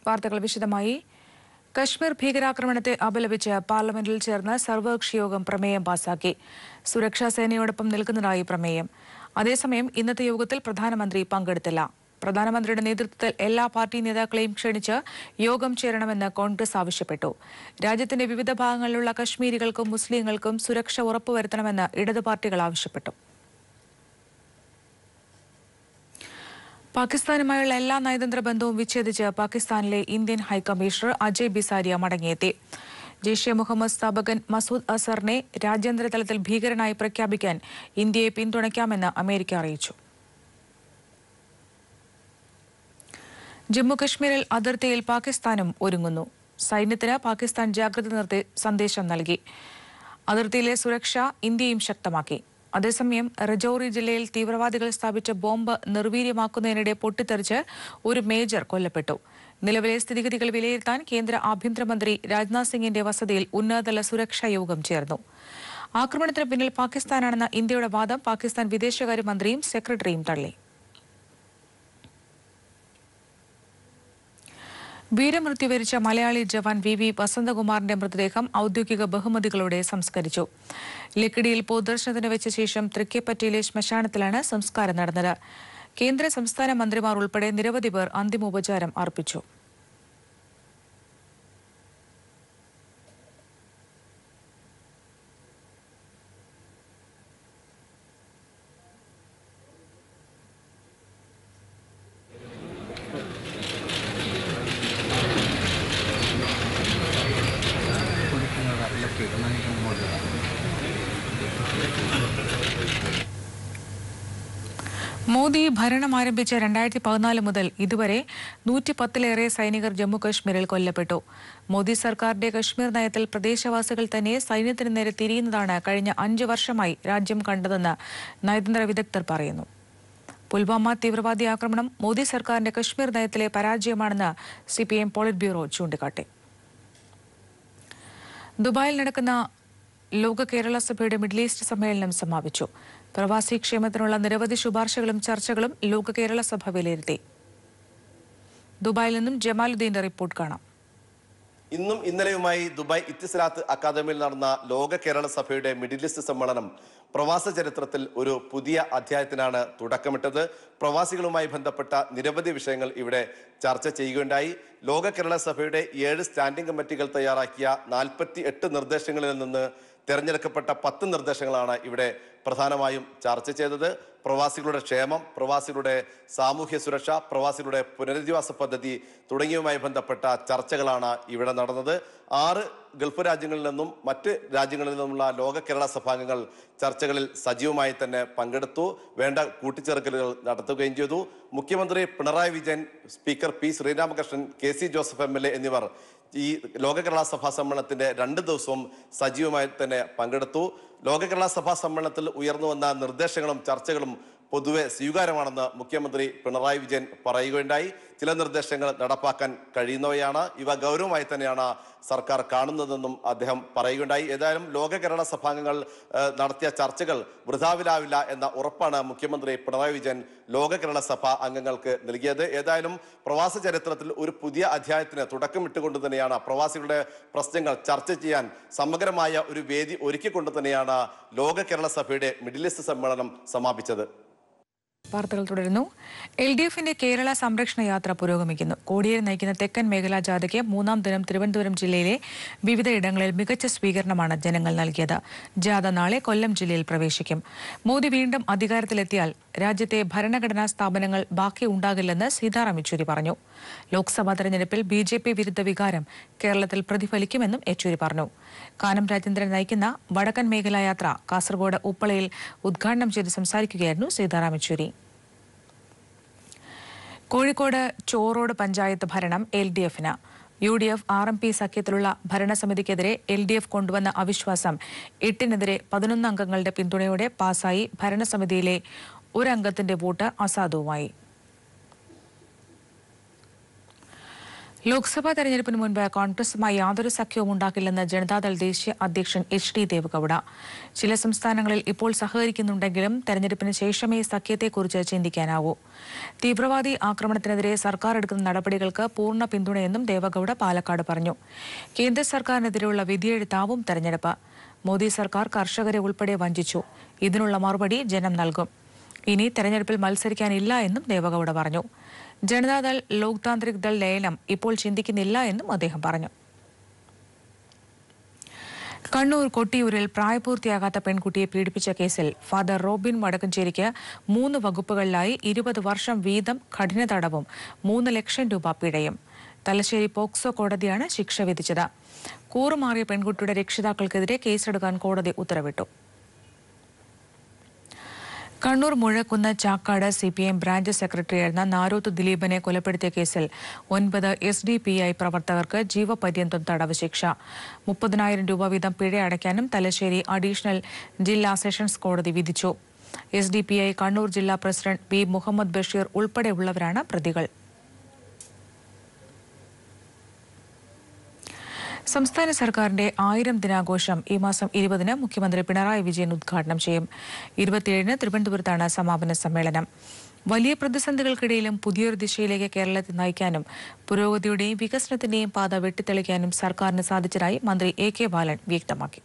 വാർത്തകൾ വിശദമായി. കശ്മീർ ഭീകരാക്രമണത്തെ അപലപിച്ച് പാർലമെന്റിൽ ചേർന്ന സർവകക്ഷി യോഗം പ്രമേയം പാസാക്കി. സുരക്ഷാ സേനയോടൊപ്പം നിൽക്കുന്നതായി പ്രമേയം. അതേസമയം ഇന്നത്തെ യോഗത്തിൽ പ്രധാനമന്ത്രി പങ്കെടുത്തില്ല. പ്രധാനമന്ത്രിയുടെ നേതൃത്വത്തിൽ എല്ലാ പാർട്ടി നേതാക്കളെയും ക്ഷണിച്ച് യോഗം ചേരണമെന്ന് കോൺഗ്രസ് ആവശ്യപ്പെട്ടു. രാജ്യത്തിന്റെ വിവിധ ഭാഗങ്ങളിലുള്ള കശ്മീരികൾക്കും മുസ്ലിങ്ങൾക്കും സുരക്ഷ ഉറപ്പുവരുത്തണമെന്ന് ഇടതു പാർട്ടികൾ ആവശ്യപ്പെട്ടു. പാകിസ്ഥാനുമായുള്ള എല്ലാ നയതന്ത്ര ബന്ധവും വിച്ഛേദിച്ച് പാകിസ്ഥാനിലെ ഇന്ത്യൻ ഹൈക്കമ്മീഷണർ അജയ് ബിസാരിയ മടങ്ങിയെത്തി. ജെയ്ഷെ മുഹമ്മദ് സ്ഥാപകൻ മസൂദ് അസറിനെ രാജ്യാന്തര തലത്തിൽ ഭീകരനായി പ്രഖ്യാപിക്കാൻ ഇന്ത്യയെ പിന്തുണയ്ക്കാമെന്ന് അമേരിക്ക അറിയിച്ചു. ജമ്മുകശ്മീരിൽ അതിർത്തിയിൽ പാകിസ്ഥാനും ഒരുങ്ങുന്നു. സൈന്യത്തിന് പാകിസ്ഥാൻ ജാഗ്രത നിർത്തി സന്ദേശം നൽകി. അതിർത്തിയിലെ സുരക്ഷ ഇന്ത്യയും ശക്തമാക്കി. അതേസമയം രജൌറി ജില്ലയിൽ തീവ്രവാദികൾ സ്ഥാപിച്ച ബോംബ് നിർവീര്യമാക്കുന്നതിനിടെ പൊട്ടിത്തെറിച്ച് ഒരു മേജർ കൊല്ലപ്പെട്ടു. നിലവിലെ സ്ഥിതിഗതികൾ വിലയിരുത്താൻ കേന്ദ്ര ആഭ്യന്തരമന്ത്രി രാജ്നാഥ് സിംഗിന്റെ വസതിയിൽ ഉന്നതതല സുരക്ഷാ യോഗം ചേർന്നു. ആക്രമണത്തിന് പിന്നിൽ പാകിസ്ഥാനാണെന്ന ഇന്ത്യയുടെ വാദം പാകിസ്ഥാൻ വിദേശകാര്യമന്ത്രിയും സെക്രട്ടറിയും തള്ളി. വീരമൃത്യു വരിച്ച മലയാളി ജവാൻ വി വസന്തകുമാറിന്റെ മൃതദേഹം ഔദ്യോഗിക ബഹുമതികളോടെ സംസ്കരിച്ചു. ലക്കിടിയിൽ പൊതുദർശനത്തിന് വെച്ച ശേഷം തൃക്കേപ്പറ്റയിലെ ശ്മശാനത്തിലാണ് സംസ്കാരം നടന്നത്. കേന്ദ്ര സംസ്ഥാന മന്ത്രിമാർ ഉൾപ്പെടെ നിരവധി പേർ അന്തിമോപചാരം അർപ്പിച്ചു. മോദി ഭരണം ആരംഭിച്ച 2014 മുതൽ ഇതുവരെ 110-ലേറെ സൈനികർ ജമ്മുകശ്മീരിൽ കൊല്ലപ്പെട്ടു. മോദി സർക്കാരിന്റെ കശ്മീർ നയത്തിൽ പ്രദേശവാസികൾ തന്നെ സൈന്യത്തിന് നേരെ തിരിയുന്നതാണ് കഴിഞ്ഞ 5 വർഷമായി രാജ്യം കണ്ടതെന്ന് നയതന്ത്ര വിദഗ്ധർ പറയുന്നു. പുൽവാമ തീവ്രവാദി ആക്രമണം മോദി സർക്കാരിന്റെ കശ്മീർ നയത്തിലെ പരാജയമാണെന്ന് CPM പോളിറ്റ് ബ്യൂറോ ചൂണ്ടിക്കാട്ടി. ദുബായിൽ നടക്കുന്ന ലോക കേരള സഭയുടെ മിഡിൽ ഈസ്റ്റ് സമ്മേളനം സമാപിച്ചു. പ്രവാസി ക്ഷേമത്തിനുള്ള നിരവധി ശുപാർശകളും ചർച്ചകളും ലോക കേരള സഭ വിലയിരുത്തി. ദുബായിൽ നിന്നും ജമാലുദ്ദീന്റെ റിപ്പോർട്ട് കാണാം. ഇന്നും ഇന്നലെയുമായി ദുബായ് ഇത്തിസലാത്ത് അക്കാദമിയിൽ നടന്ന ലോക കേരള സഭയുടെ മിഡിൽ ഈസ്റ്റ് സമ്മേളനം പ്രവാസ ചരിത്രത്തിൽ ഒരു പുതിയ അധ്യായത്തിനാണ് തുടക്കമിട്ടത്. പ്രവാസികളുമായി ബന്ധപ്പെട്ട നിരവധി വിഷയങ്ങൾ ഇവിടെ ചർച്ച ചെയ്യുകയുണ്ടായി. ലോക കേരള സഭയുടെ 7 സ്റ്റാൻഡിംഗ് കമ്മിറ്റികൾ തയ്യാറാക്കിയ 48 നിർദ്ദേശങ്ങളിൽ നിന്ന് തെരഞ്ഞെടുക്കപ്പെട്ട 10 നിർദ്ദേശങ്ങളാണ് ഇവിടെ പ്രധാനമായും ചർച്ച ചെയ്തത്. പ്രവാസികളുടെ ക്ഷേമം, പ്രവാസികളുടെ സാമൂഹ്യ സുരക്ഷ, പ്രവാസികളുടെ പുനരധിവാസ പദ്ധതി തുടങ്ങിയവുമായി ബന്ധപ്പെട്ട ചർച്ചകളാണ് ഇവിടെ നടന്നത്. 6 ഗൾഫ് രാജ്യങ്ങളിൽ നിന്നും മറ്റ് രാജ്യങ്ങളിൽ നിന്നുമുള്ള ലോക കേരള സഭാംഗങ്ങൾ ചർച്ചകളിൽ സജീവമായി തന്നെ പങ്കെടുത്തു. വേണ്ട കൂട്ടിച്ചേർക്കലുകൾ നടത്തുകയും ചെയ്തു. മുഖ്യമന്ത്രി Pinarayi Vijayan, speaker P Sreeramakrishnan, KC Joseph MLA എന്നിവർ ഈ ലോക കേരള സഭാ സമ്മേളനത്തിന്റെ 2 ദിവസവും സജീവമായി തന്നെ പങ്കെടുത്തു. ലോക കേരള സഭാ സമ്മേളനത്തിൽ ഉയർന്നു വന്ന നിർദ്ദേശങ്ങളും ചർച്ചകളും പൊതുവെ സ്വീകാര്യമാണെന്ന് മുഖ്യമന്ത്രി പിണറായി വിജയൻ പറയുകയുണ്ടായി. ചില നിർദ്ദേശങ്ങൾ നടപ്പാക്കാൻ കഴിയുന്നവയാണ്. ഇവ ഗൗരവമായി തന്നെയാണ് സർക്കാർ കാണുന്നതെന്നും അദ്ദേഹം പറയുകയുണ്ടായി. ഏതായാലും ലോക കേരള സഭാംഗങ്ങൾ നടത്തിയ ചർച്ചകൾ വൃഥാവിലാവില്ല എന്ന ഉറപ്പാണ് മുഖ്യമന്ത്രി പിണറായി വിജയൻ ലോക കേരള സഭ അംഗങ്ങൾക്ക് നൽകിയത്. ഏതായാലും പ്രവാസ ചരിത്രത്തിൽ ഒരു പുതിയ അധ്യായത്തിന് തുടക്കമിട്ടുകൊണ്ട് തന്നെയാണ് പ്രവാസികളുടെ പ്രശ്നങ്ങൾ ചർച്ച ചെയ്യാൻ സമഗ്രമായ ഒരു വേദി ഒരുക്കിക്കൊണ്ട് തന്നെയാണ് ലോക കേരള സഭയുടെ മിഡിൽ ഈസ്റ്റ് സമ്മേളനം സമാപിച്ചത്. വാർത്തകൾ തുടരുന്നു. LDFന്റെ കേരള സംരക്ഷണ യാത്ര പുരോഗമിക്കുന്നു. കോടിയേരി നയിക്കുന്ന തെക്കൻ മേഖലാ ജാഥയ്ക്ക് 3ാം ദിനം തിരുവനന്തപുരം ജില്ലയിലെ വിവിധയിടങ്ങളിൽ മികച്ച സ്വീകരണമാണ് ജനങ്ങൾ നൽകിയത്. ജാഥ നാളെ കൊല്ലം ജില്ലയിൽ പ്രവേശിക്കും. മോദി വീണ്ടും അധികാരത്തിലെത്തിയാൽ രാജ്യത്തെ ഭരണഘടനാ സ്ഥാപനങ്ങൾ ബാക്കി ഉണ്ടാകില്ലെന്ന് സീതാറാം യെച്ചൂരി പറഞ്ഞു. ലോക്സഭാ തെരഞ്ഞെടുപ്പിൽ BJP വിരുദ്ധ വികാരം കേരളത്തിൽ പ്രതിഫലിക്കുമെന്നും യെച്ചൂരി പറഞ്ഞു. കാനം രാജേന്ദ്രൻ നയിക്കുന്ന വടക്കൻ മേഖലാ യാത്ര കാസർഗോഡ് ഉപ്പളയിൽ ഉദ്ഘാടനം ചെയ്ത് സംസാരിക്കുകയായിരുന്നു സീതാറാം യെച്ചൂരി. കോഴിക്കോട് ചോറോട് പഞ്ചായത്ത് ഭരണം LDFന്. UDF RMP സഖ്യത്തിലുള്ള ഭരണസമിതിക്കെതിരെ LDF കൊണ്ടുവന്ന അവിശ്വാസം 8-നെതിരെ 11 അംഗങ്ങളുടെ പിന്തുണയോടെ പാസായി. ഭരണസമിതിയിലെ 1 അംഗത്തിന്റെ വോട്ട് അസാധുവായി. ലോക്സഭാ തെരഞ്ഞെടുപ്പിന് മുൻപ് കോൺഗ്രസുമായി യാതൊരു സഖ്യവും ഉണ്ടാക്കില്ലെന്ന് ജനതാദൾ ദേശീയ അധ്യക്ഷൻ എച്ച്.ഡി. ദേവഗൌഡ. ചില സംസ്ഥാനങ്ങളിൽ ഇപ്പോൾ സഹകരിക്കുന്നുണ്ടെങ്കിലും തെരഞ്ഞെടുപ്പിന് ശേഷമേ സഖ്യത്തെക്കുറിച്ച് ചിന്തിക്കാനാവൂ. തീവ്രവാദി ആക്രമണത്തിനെതിരെ സർക്കാർ എടുക്കുന്ന നടപടികൾക്ക് പൂർണ്ണ പിന്തുണയെന്നും ദേവഗൌഡ പാലക്കാട് പറഞ്ഞു. കേന്ദ്ര സർക്കാരിനെതിരെയുള്ള വിധിയെഴുത്താവും തെരഞ്ഞെടുപ്പ്. മോദി സർക്കാർ കർഷകരെ ഉൾപ്പെടെ വഞ്ചിച്ചു. ഇതിനുള്ള മറുപടി ജനം നൽകും. ഇനി തെരഞ്ഞെടുപ്പിൽ മത്സരിക്കാനില്ല എന്നും ദേവഗൌഡ പറഞ്ഞു. ജനതാദൾ ലോക് താന്ത്രിക് ദൾ ലയനം ഇപ്പോൾ ചിന്തിക്കുന്നില്ല എന്നും അദ്ദേഹം പറഞ്ഞു. കണ്ണൂർ കൊട്ടിയൂരിൽ പ്രായപൂർത്തിയാകാത്ത പെൺകുട്ടിയെ പീഡിപ്പിച്ച കേസിൽ ഫാദർ റോബിൻ വടക്കഞ്ചേരിക്ക് 3 വകുപ്പുകളിലായി 20 വർഷം വീതം കഠിന തടവും 3 ലക്ഷം രൂപ പിഴയും. തലശ്ശേരി പോക്സോ കോടതിയാണ് ശിക്ഷ വിധിച്ചത്. കൂറുമാറിയ പെൺകുട്ടിയുടെ രക്ഷിതാക്കൾക്കെതിരെ കേസെടുക്കാൻ കോടതി ഉത്തരവിട്ടു. കണ്ണൂർ മുഴക്കുന്ന് ചാക്കാട് CPM ബ്രാഞ്ച് സെക്രട്ടറിയായിരുന്ന നാരോത്ത് ദിലീപിനെ കൊലപ്പെടുത്തിയ കേസിൽ 9 SDPI പ്രവർത്തകർക്ക് ജീവപര്യന്തം തടവ് ശിക്ഷ. 30,000 രൂപ വീതം പിഴ അടയ്ക്കാനും തലശ്ശേരി അഡീഷണൽ ജില്ലാ സെഷൻസ് കോടതി വിധിച്ചു. SDPI കണ്ണൂർ ജില്ലാ പ്രസിഡന്റ് B. മുഹമ്മദ് ബഷീർ ഉൾപ്പെടെയുള്ളവരാണ് പ്രതികൾ. സംസ്ഥാന സർക്കാരിന്റെ 1000 ദിനാഘോഷം ഈ മാസം 20-ന് മുഖ്യമന്ത്രി പിണറായി വിജയൻ ഉദ്ഘാടനം ചെയ്യും. 27-ന് തിരുവനന്തപുരത്താണ് സമാപന സമ്മേളനം. വലിയ പ്രതിസന്ധികൾക്കിടയിലും പുതിയൊരു ദിശയിലേക്ക് കേരളത്തെ നയിക്കാനും പുരോഗതിയുടെയും വികസനത്തിന്റെയും പാത വെട്ടിത്തെളിക്കാനും സർക്കാരിന് സാധിച്ചതായി മന്ത്രി A.K. ബാലൻ വ്യക്തമാക്കി.